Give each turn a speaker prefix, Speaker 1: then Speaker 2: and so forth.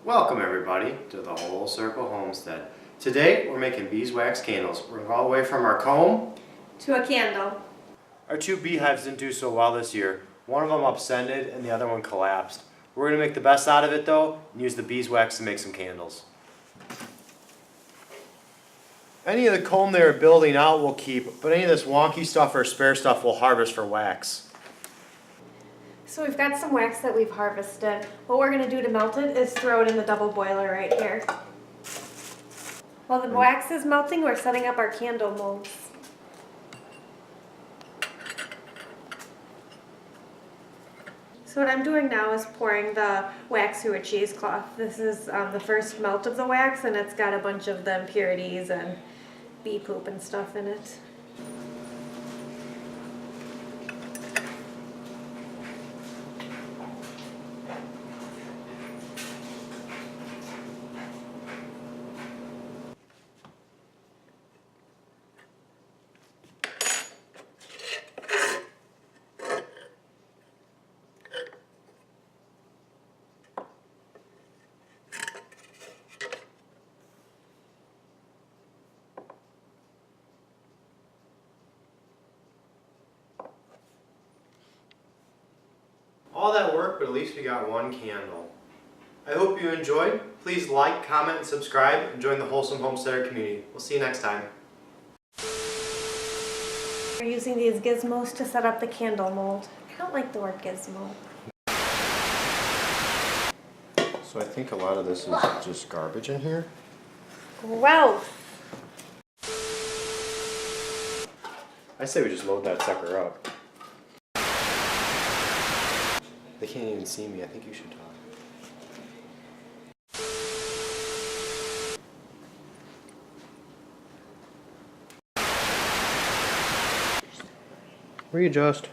Speaker 1: Welcome everybody to the Whole Circle Homestead. Today we're making beeswax candles. We're going all the way from our comb
Speaker 2: to a candle.
Speaker 1: Our two beehives didn't do so well this year. One of them upsended and the other one collapsed. We're going to make the best out of it though and use the beeswax to make some candles. Any of the comb they were building out we'll keep, but any of this wonky stuff or spare stuff we'll harvest for wax.
Speaker 2: So we've got some wax that we've harvested. What we're going to do to melt it is throw it in the double boiler right here. While the wax is melting, we're setting up our candle molds. So what I'm doing now is pouring the wax through a cheesecloth. This is the first melt of the wax, and it's got a bunch of the impurities and bee poop and stuff in it.
Speaker 1: All that work, but at least we got one candle. I hope you enjoyed. Please like, comment, and subscribe, and join the Wholesome Homesteader community. We'll see you next time.
Speaker 2: We're using these gizmos to set up the candle mold. I don't like the word gizmo.
Speaker 1: So I think a lot of this is just garbage in here.
Speaker 2: Gross!
Speaker 1: I say we just load that sucker up. They can't even see me. I think you should talk. Readjust.